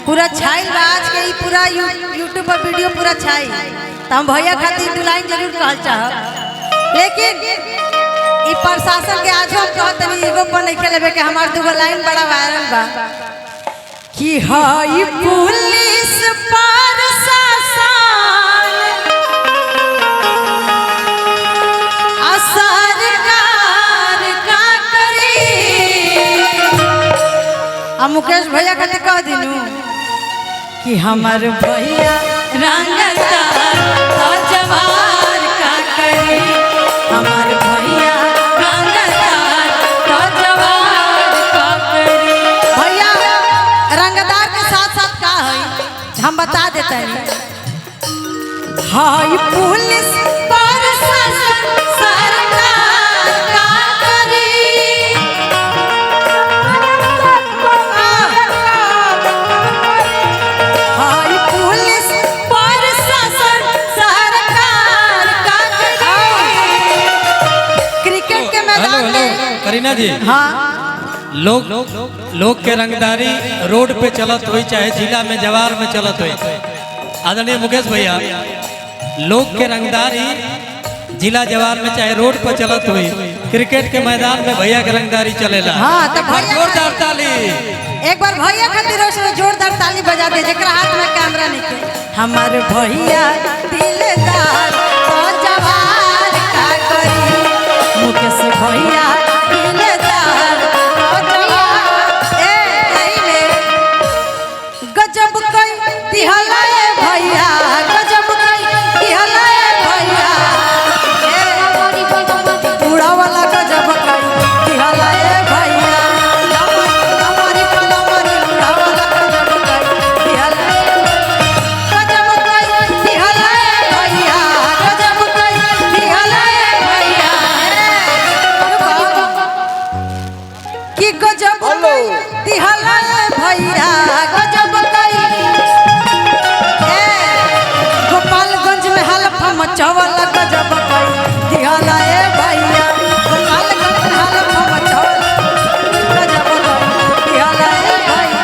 पूरा छाई आज के पूरा यूट्यूब पर वीडियो पूरा छाई तो हम भैया खातिर दो लाइन जरूर कहल चाह, लेकिन ई प्रशासन के आज हम कहतनी एगो पर नहीं खेलेबे के हमार दुगो लाइन बड़ा वायरल बा कि हाई पुलिस प्रशासन मुकेश भैया खातिर कह दिनू कि हमार भैया रंगदार तो जवार का करी, हमार भैया रंगदार तो जवार का करी। भैया रंगदार के साथ साथ का है हम बता देते हैं। हाई पुलिस प्रशासन सरकार का करी, करीना जी। हाँ लोग के रंगदारी रोड पे चलत हुई चाहे जिला में जवार में चलत हुई। आदरणीय मुकेश भैया, लोग के रंगदारी जिला जवार में चाहे रोड पर चलत हुई, क्रिकेट के मैदान में भैया के रंगदारी चलेला। हाँ, तो जोरदार ताली एक बार भैया खातिर जोरदार ताली बजा दे जेकरा हाथ में कैमरा निकले। हमार भैया दिलदार तो जवार का करी, मुकेश भैया दिलदार तो जवार। गजब कई दिहलाए भैया, गजब कई दिहलाए भैया, पूरा वाला गजब कई दिहलाए भैया, लमरी पलमरी पूरा वाला गजब कई दिहलाए, गजब कई दिहलाए भैया, गजब कई दिहलाए भैया कि गजब दिहलाए भैया, गजब कई। गोपालगंज में हलफा मचावल गजब कई दिहलाए भैया, गोपालगंज में हलफा मचावल गजब कई दिहलाए भैया।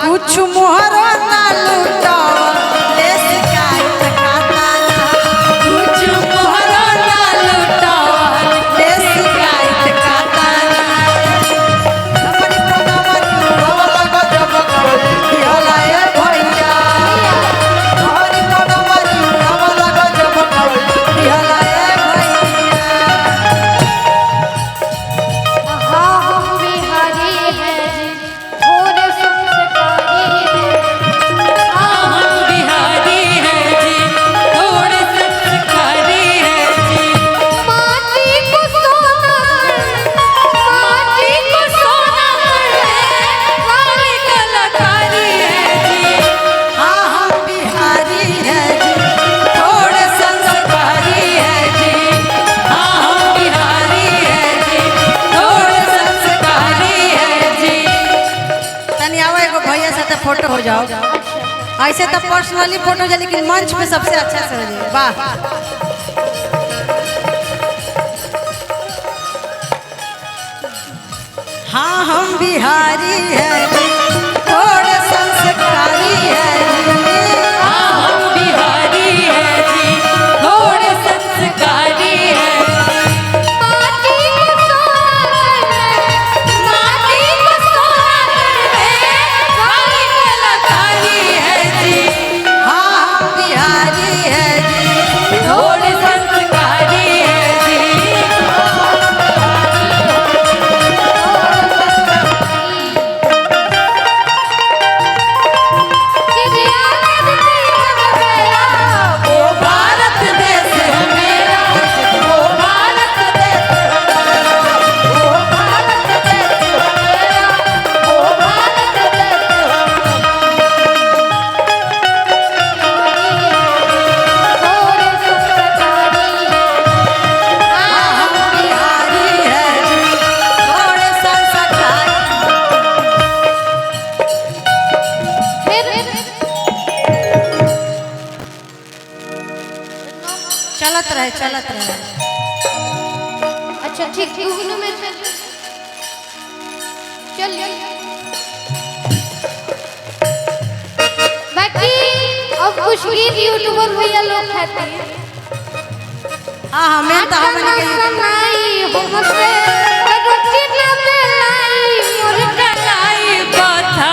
कुछ मोहरो ना लुटावा ले शिकायत खाता ना, कुछ मोहरो ना लुटावा ले शिकायत खाता ना। हमारी पगमरी वाला गजब कई दिहलाए भैया, हमारी पगमरी वाला गजब कई दिहलाए भैया। हाँ हम बिहारी हैं थोड़े संस्कारी हैं, हाँ हम बिहारी हैं जी थोड़े संस्कारी हैं जी, माटी को सोना हमारी कलाकारी है जी। हाँ हम बिहारी हैं जी थोड़े संस्कारी हैं जी, हाँ हम बिहारी हैं जी थोड़े संस्कारी हैं जी। तनी आओ एगो भैया साथ फोटो हो जाओ। ऐसे तो पर्सनली फोटो जाए लेकिन मंच पे सबसे अच्छा से हो जाए। वाह, हाँ हम बिहारी हैं जी थोड़े संस्कारी हैं जी, हाँ हम बिहारी हैं जी थोड़े संस्कारी हैं। माटी को सोना माटी को सोना कर दे, रहे चलत रहे। अच्छा ठीक दुगुनु में चल बाकी अब कुछ गीत यूट्यूबर भैया लोग खाते हैं। हाँ हमें तो हमने के समाई हमसे रोटी ना बेलाई मोर कलाई बथा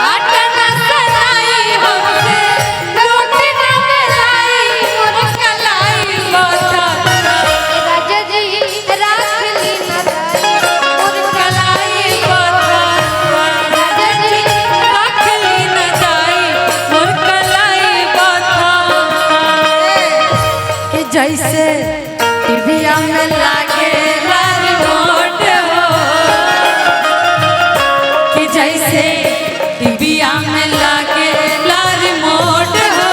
आटा ना सलाई हमसे रोटी ना बेलाई मोर कलाई बथा राजा जी राख ली ना दाई मोर कलाई बथा राजा जी राख ली न जाई मोर कलाई बथा कि जैसे टीविया में लागे रिमोट हो कि जैसे टीविया में लागे रिमोट हो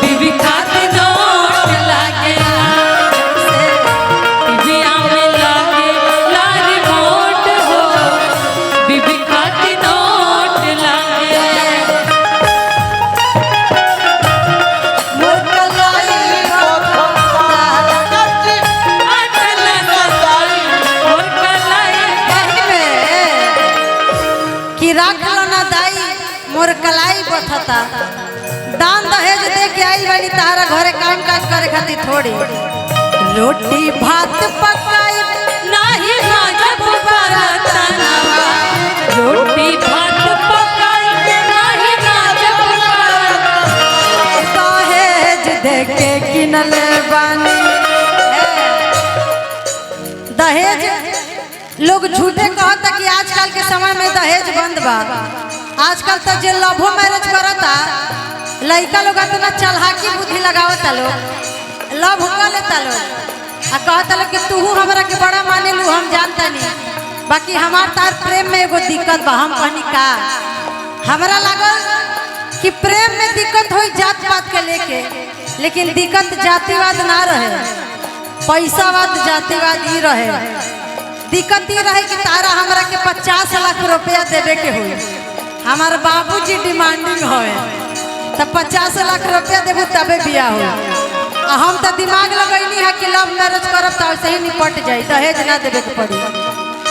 बीबी खातिर नोट लागे जैसे टीविया में लागे रिमोट हो बीबी खातिर नोट लागे मोर कलाई कि राख लो ना दाई मोर कलाई बथता दान दहेज दे के आई बनी तारा घरे काम काज करे खातिर थोड़ी रोटी भात पकाई नाही नाजब बरतनवा रोटी भात पकाई नाही नाजब दहेज दे के किनल बानी दहेज लोग झूठे कहता कि आजकल के समय में दहेज बंद बा। आजकल तो जे लवो मैरिज करता लड़का लोग इतना चलहाकी बुद्धि लगावता लोग लव कर लेता लोग आ कहता लोग कि तू हमरा के बड़ा माने लू हम जानता नहीं बाकी हमार तार प्रेम में एगो दिक्कत बा। हम कहनी का हमरा लागल कि प्रेम में दिक्कत होई जात पात के लेके लेकिन दिक्कत जातिवाद ना रहे पैसावाद जातिवाद ही रहे। दिक्कत ये रहे कि तारा हमरा के 50 लाख रुपया देवे के हुई हमार बाबूजी डिमांडिंग होए तो 50 लाख रुपया देबू तबे बियाह हो। हम तो दिमाग लगैनी है कि लव मैरिज करब तो ऐसे ही निपट जाई दहेज ना देवे के पड़ी।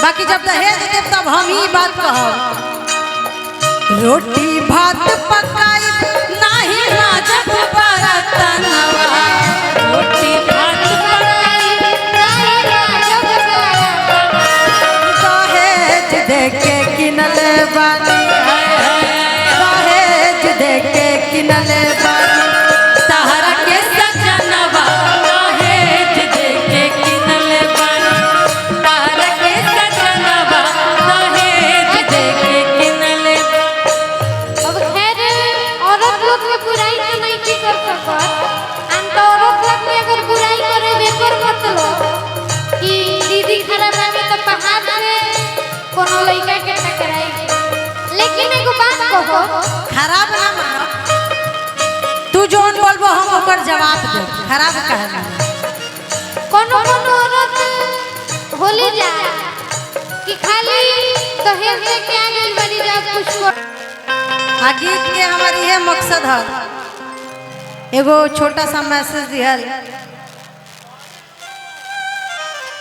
बाकी जब दहेज देब तब हम ही बात कहब रोटी भात पकाई नाही नाजब बरतनवा रोटी भात दहेज दे के किनल बानी दहेज दे के किनल बानी तहरा के सजनवा दहेज दे के किनल बानी तहरा के सजनवा दहेज दे के किनल अब खैर औरत लोग में बुराई तो नहीं की कर सकत। हम तो औरत लोग में अगर बुराई करे बेकर मतलब कि दीदी खराब है तो पहाड़ से कोनो लड़का के टकराई। लेकिन एगो बात कहो खराब ना मानो तू जोन बोलबो हम ओकर जवाब दे खराब कहना कोनो कोनो औरत होले जाए कि खाली दहेज दे के आ गई बड़ी जा कुछ को आ गीत के हमारी ये मकसद है एगो छोटा सा मैसेज दिहल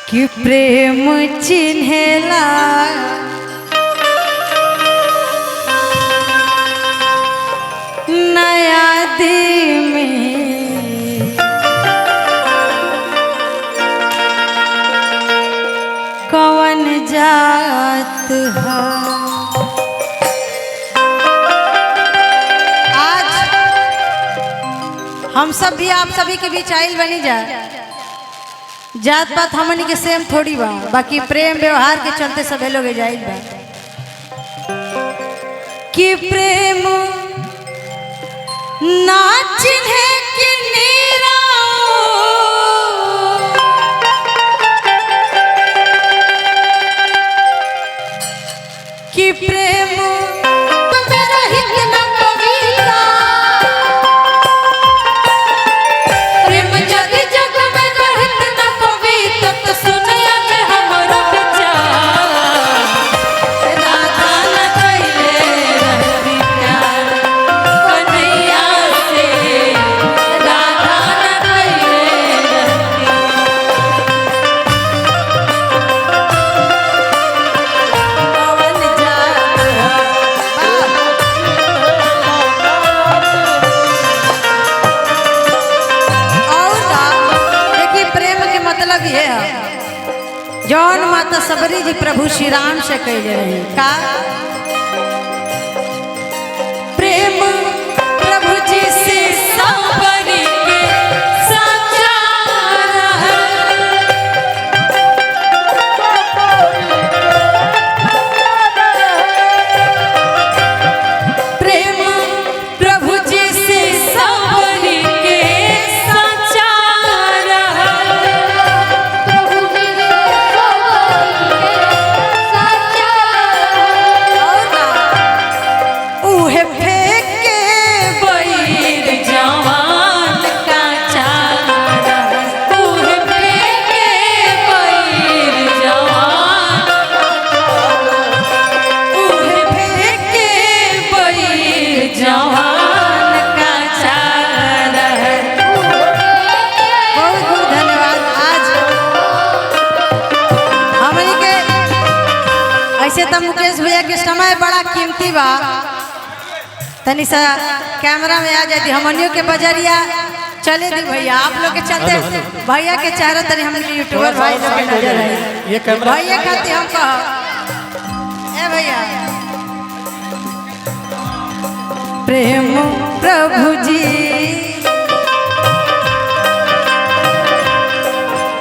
कि प्रेम चिन्हेला नया दी में कौन जात है। आज हम सब भी आप सभी के बीच आइल बनी जा जात पात हमनी के सेम थोड़ी बा बाकी प्रेम व्यवहार के चलते सबे लोग जाइल बा कि प्रेम ना चिन्हे कि नीरा कि प्रेम मेरा हित न कविता प्रेम जग जग में रहत न कविता तो सुनिया के हमरो विचार राधा न कइले रहती प्यार कन्हैया से ये जौन माता सबरी जी प्रभु श्री राम से कहले रही का प्रेम प्रभु जी से सबरी के सच्चा प्रेम प्रभु जी से सबरी के सच्चा प्रभु जी ने सच्चा उहे फेंके बैर जवान का चारा उहे फेंके बैर जवान उहे फेंके बैर जवान का चारा बहुत बहुत धन्यवाद। आज हमनी के ऐसे तो मुकेश भैया के समय बड़ा कीमती बा तनी सा कैमरा में आ जाती हमनियों के बजरिया चले दी भैया आप लोग के चलते भैया के चेहरा तनी हमने यूट्यूबर भाई लोग के नजर है ये कैमरा भैया खाते हम कह ए भैया प्रेम प्रभु जी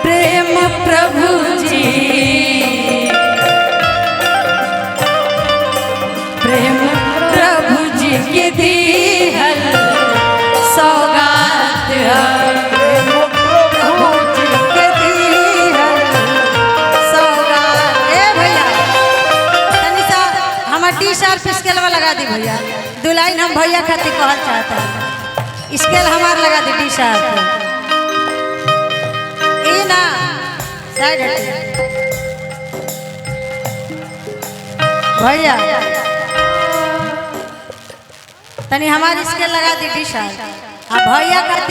प्रेम प्रभु जी प्रेम प्रभु जी के दीहल सौगात है प्रेम प्रभु जी के दीहल सौगात ए भैया तनी सा हमार टी शर्ट स्केल में लगा दी भैया दो लाइन हम भैया खातिर कहल चाहता है स्केल हमार लगा दी टी शर्ट ई ना साइड हटे भैया तनी हमारी स्केल लगा दी टी शर्ट भैया खातिर